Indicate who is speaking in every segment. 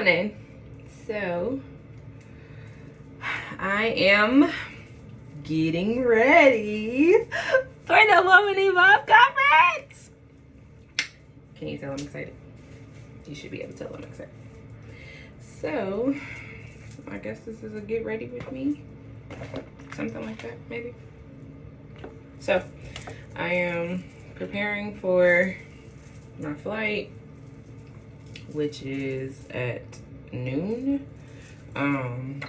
Speaker 1: morning. So I am getting ready for the Woman Evolve Conference. Can you tell I'm excited? You should be able to tell I'm excited. So I guess this is a get ready with me, something like that maybe. So I am preparing for my flight, which is at noon, and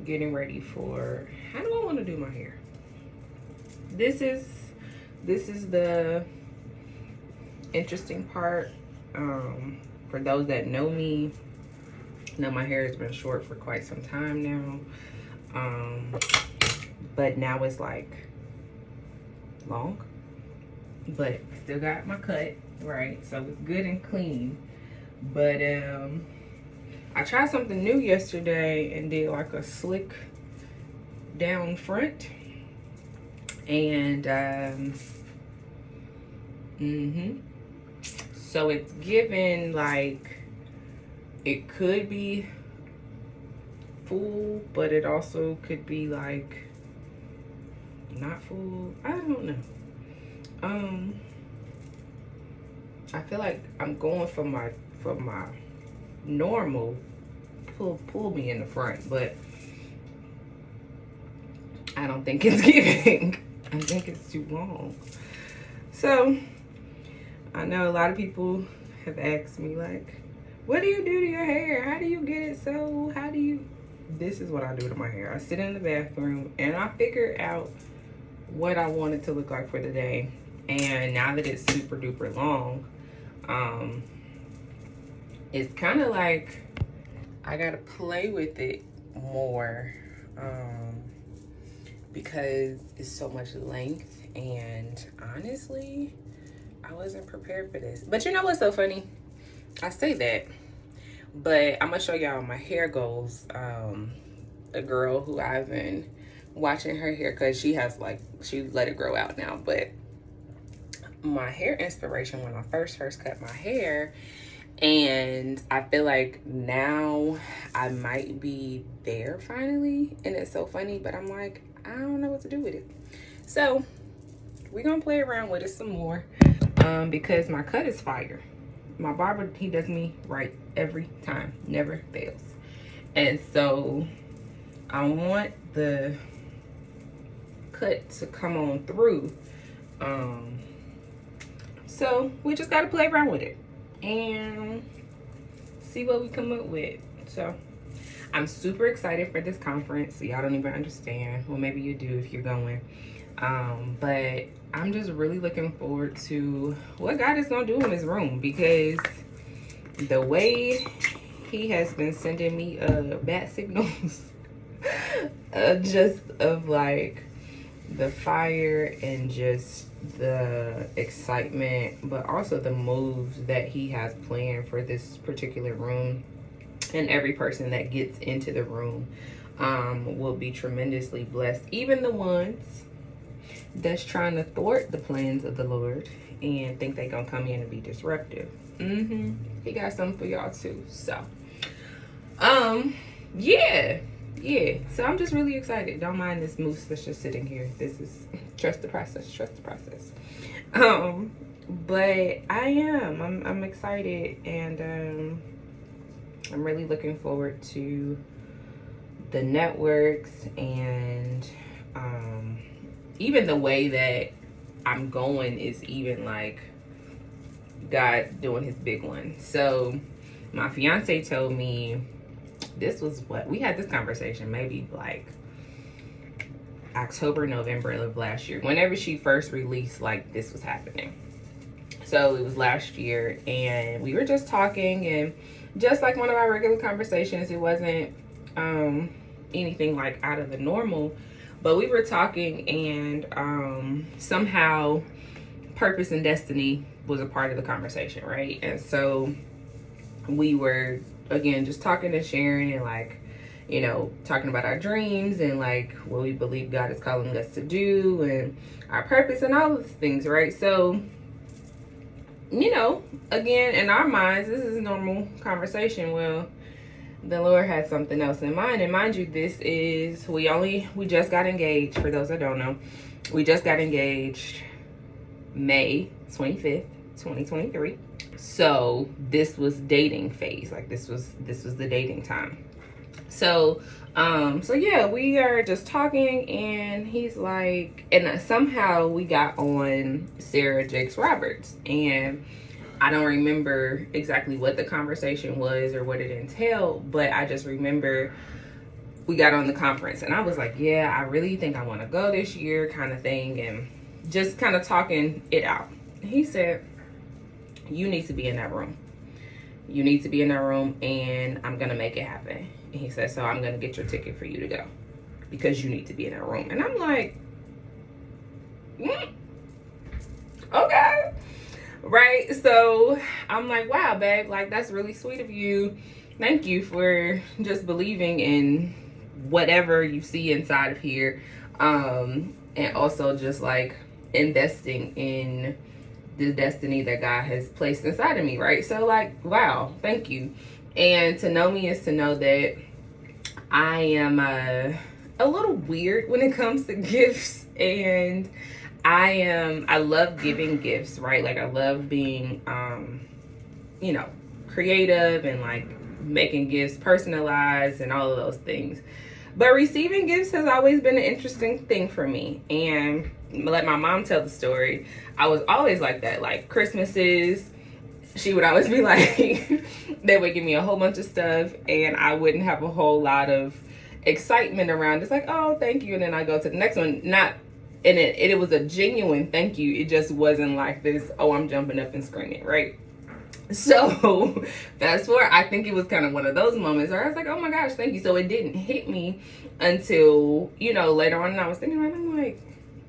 Speaker 1: getting ready for, how do I want to do my hair? This is the interesting part. For those that know me, know my hair has been short for quite some time now, but now it's like long, but still got my cut, right? So it's good and clean. But I tried something new yesterday and did like a slick down front, and so it's given like it could be full, but it also could be like not full. I don't know. I feel like I'm going for my normal pull me in the front, but I don't think it's giving. I think it's too long. So I know a lot of people have asked me like, what do you do to your hair? How do you get it so? How do you? This is what I do to my hair. I sit in the bathroom and I figure out what I want it to look like for the day. And now that it's super duper long, it's kind of like I gotta play with it more, because it's so much length, and honestly I wasn't prepared for this. But you know what's so funny? I say that, but I'm gonna show y'all my hair goals. A girl who I've been watching her hair, because she let it grow out now, but my hair inspiration when I first cut my hair, and I feel like now I might be there finally, and it's so funny, but I'm like, I don't know what to do with it. So we're gonna play around with it some more, because my cut is fire. My barber, he does me right every time, never fails. And so I want the cut to come on through. So we just gotta play around with it and see what we come up with. So I'm super excited for this conference. Y'all don't even understand. Well, maybe you do if you're going. But I'm just really looking forward to what God is gonna do in this room, because the way he has been sending me bat signals just of like the fire and just the excitement, but also the moves that he has planned for this particular room, and every person that gets into the room will be tremendously blessed, even the ones that's trying to thwart the plans of the Lord and think they gonna come in and be disruptive. He got something for y'all too. So yeah, so I'm just really excited. Don't mind this moose that's just sitting here. This is trust the process. But I'm excited, and I'm really looking forward to the networks, and even the way that I'm going is even like God doing his big one. So my fiance told me, this was what we had this conversation maybe like October, November of last year, whenever she first released like this was happening. So it was last year, and we were just talking, and just like one of our regular conversations, it wasn't anything like out of the normal, but we were talking, and somehow purpose and destiny was a part of the conversation, right? And so we were again just talking and sharing, and like, you know, talking about our dreams and like what we believe God is calling us to do and our purpose and all of these things, right? So you know, again, in our minds, this is normal conversation. Well, the Lord had something else in mind. And mind you, we just got engaged. For those that don't know, we just got engaged May 25th, 2023. So this was dating phase. Like this was the dating time. So yeah, we are just talking, and he's like, and somehow we got on Sarah Jakes Roberts, and I don't remember exactly what the conversation was or what it entailed, but I just remember we got on the conference, and I was like, yeah, I really think I want to go this year, kind of thing, and just kind of talking it out. And he said, you need to be in that room. You need to be in that room, and I'm going to make it happen. And he said, so I'm going to get your ticket for you to go because you need to be in that room. And I'm like, okay. Right? So I'm like, wow, babe, like that's really sweet of you. Thank you for just believing in whatever you see inside of here. And also just like investing in the destiny that God has placed inside of me, right? So like, wow, thank you. And to know me is to know that I am a little weird when it comes to gifts, and I love giving gifts, right? Like I love being you know, creative and like making gifts personalized and all of those things. But receiving gifts has always been an interesting thing for me. And let my mom tell the story. I was always like that. Like Christmases, she would always be like, they would give me a whole bunch of stuff, and I wouldn't have a whole lot of excitement around. It's like, oh, thank you. And then I go to the next one. And it was a genuine thank you. It just wasn't like this, oh, I'm jumping up and screaming, right? So fast forward, I think it was kind of one of those moments where I was like, oh my gosh, thank you. So it didn't hit me until, you know, later on. And I was thinking, I'm like,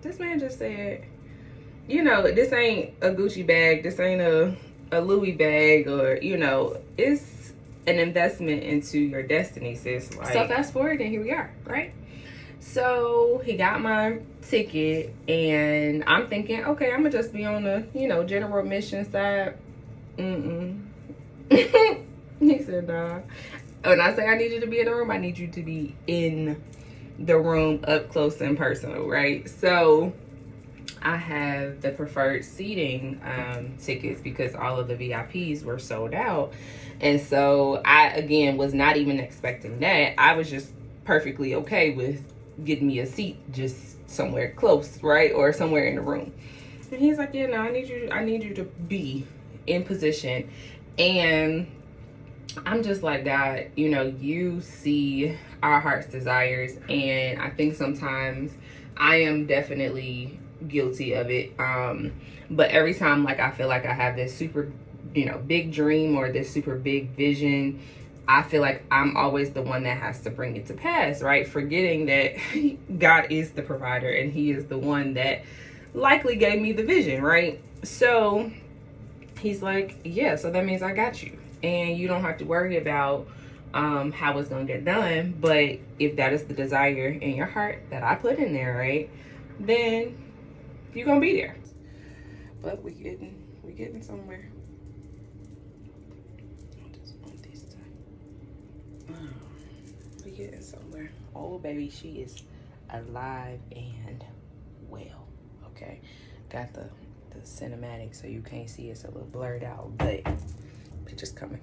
Speaker 1: this man just said, you know, this ain't a Gucci bag. This ain't a Louis bag, or, you know, it's an investment into your destiny, sis. Like, so fast forward, and here we are, right? So he got my ticket, and I'm thinking, okay, I'm gonna just be on the, you know, general admission side. He said, nah. When I say I need you to be in the room, I need you to be in the room up close and personal, right? So I have the preferred seating tickets because all of the VIPs were sold out. And so I, again, was not even expecting that. I was just perfectly okay with getting me a seat just somewhere close, right? Or somewhere in the room. And he's like, yeah, no, I need you to be in position. And I'm just like, God, you know, you see our heart's desires. And I think sometimes I am definitely guilty of it. But every time, like, I feel like I have this super, you know, big dream or this super big vision, I feel like I'm always the one that has to bring it to pass, right? Forgetting that God is the provider, and he is the one that likely gave me the vision, right? So he's like, yeah, so that means I got you, and you don't have to worry about how it's gonna get done. But if that is the desire in your heart that I put in there, right, then you're gonna be there. But we getting somewhere. I just want this to we getting somewhere. Oh baby, she is alive and well. Okay, got the cinematic, so you can't see, it's a little blurred out, but pictures coming.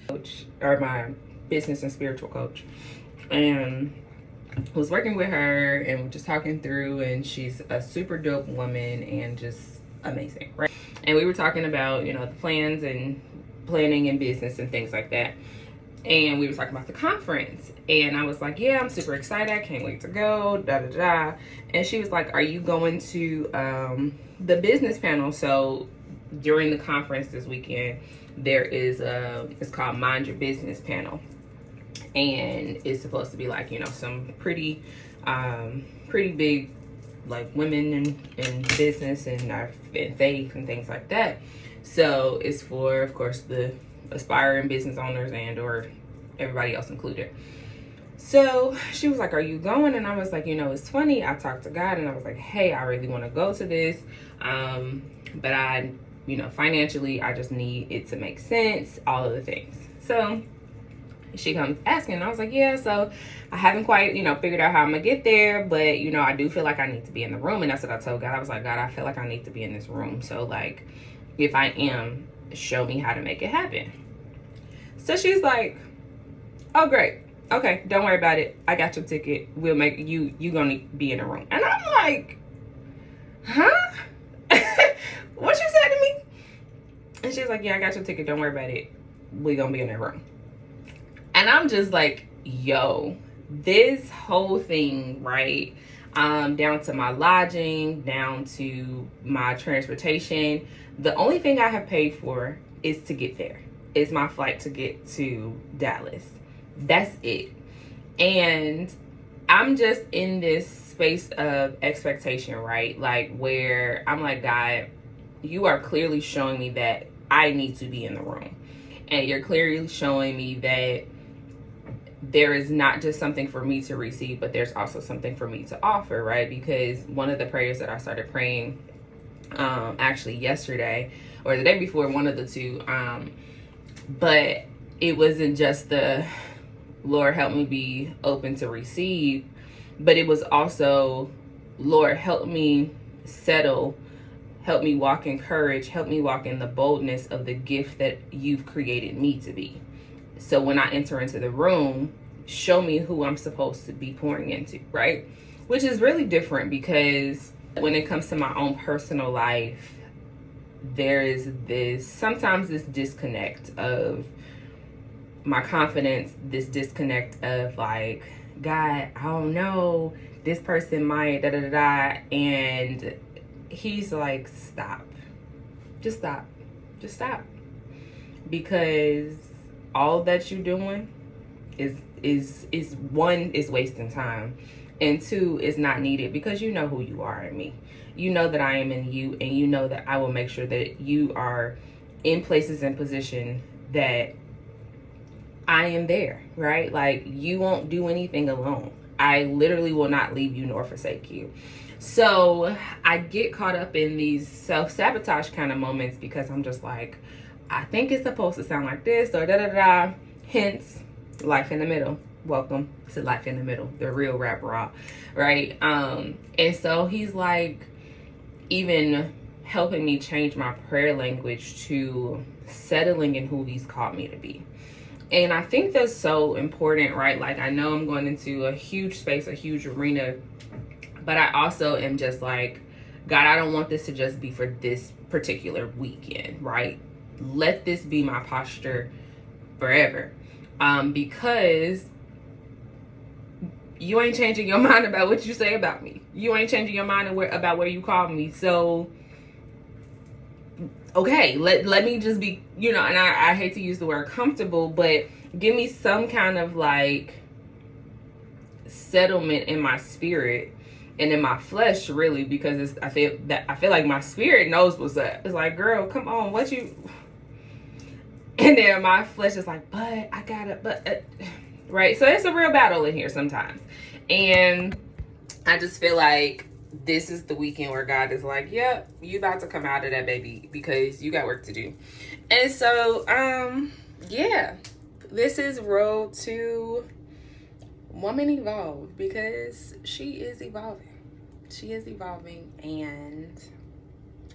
Speaker 1: Coach, or my business and spiritual coach, and was working with her and we're just talking through, and she's a super dope woman and just amazing, right? And we were talking about, you know, the plans and planning in business and things like that. And we were talking about the conference, and I was like, yeah, I'm super excited, I can't wait to go, da da da. And she was like, are you going to the business panel? So during the conference this weekend, there is it's called Mind Your Business panel, and it's supposed to be like, you know, some pretty big, like, women in business and in faith and things like that. So it's for, of course, the aspiring business owners and or everybody else included. So she was like, are you going? And I was like, you know, it's funny, I talked to God and I was like, hey, I really want to go to this, but I you know, financially, I just need it to make sense, all of the things. So she comes asking, and I was like, yeah, so I haven't quite, you know, figured out how I'm gonna get there, but, you know, I do feel like I need to be in the room. And that's what I told God. I was like, God, I feel like I need to be in this room. So, like, if I am, show me how to make it happen. So she's like, oh, great. Okay, don't worry about it. I got your ticket. We'll make you gonna be in the room. And I'm like, huh? What you said to me? And she's like, yeah, I got your ticket. Don't worry about it. We're gonna be in that room. And I'm just like, yo, this whole thing, right? Down to my lodging, down to my transportation. The only thing I have paid for is to get there. It's my flight to get to Dallas. That's it. And I'm just in this space of expectation, right? Like, where I'm like, God, you are clearly showing me that I need to be in the room. And you're clearly showing me that there is not just something for me to receive, but there's also something for me to offer, right? Because one of the prayers that I started praying actually yesterday or the day before, one of the two, but it wasn't just the Lord help me be open to receive, but it was also, Lord help me settle, help me walk in courage, help me walk in the boldness of the gift that you've created me to be. So when I enter into the room, show me who I'm supposed to be pouring into, right? Which is really different, because when it comes to my own personal life, there is sometimes this disconnect of my confidence, this disconnect of like, God, I don't know, this person might da-da-da-da, and he's like, stop. Just stop. Just stop. Because all that you're doing is one, is wasting time, and two, is not needed, because you know who you are in me. You know that I am in you, and you know that I will make sure that you are in places and position that I am there, right? Like, you won't do anything alone. I literally will not leave you nor forsake you. So I get caught up in these self-sabotage kind of moments, because I'm just like, I think it's supposed to sound like this, or da-da-da. Hence, Life in the Middle. Welcome to Life in the Middle, the real rap raw, right? And so he's like, even helping me change my prayer language to settling in who he's called me to be. And I think that's so important, right? Like, I know I'm going into a huge space, a huge arena, but I also am just like, God, I don't want this to just be for this particular weekend, right? Let this be my posture forever. Because you ain't changing your mind about what you say about me. You ain't changing your mind about where you called me. So, okay, let me just be, you know, and I hate to use the word comfortable, but give me some kind of like settlement in my spirit and in my flesh, really, because I feel like my spirit knows what's up. It's like, girl, come on, what you... And then my flesh is like, but I gotta, right? So it's a real battle in here sometimes. And I just feel like this is the weekend where God is like, yep, you about to come out of that, baby, because you got work to do. And so, yeah, this is Road to Woman Evolve, because she is evolving. She is evolving, and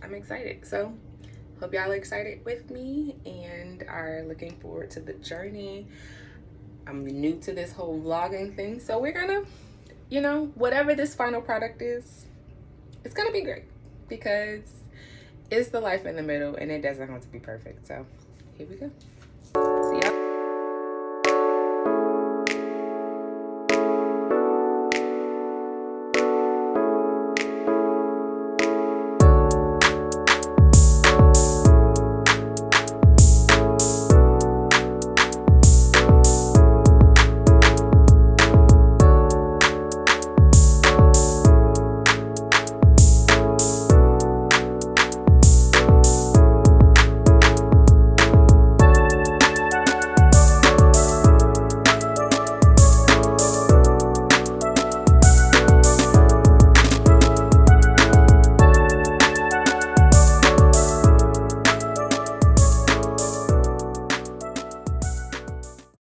Speaker 1: I'm excited. So hope y'all are excited with me and are looking forward to the journey. I'm new to this whole vlogging thing, so we're gonna, you know, whatever this final product is, it's gonna be great, because it's the life in the middle, and it doesn't have to be perfect. So here we go.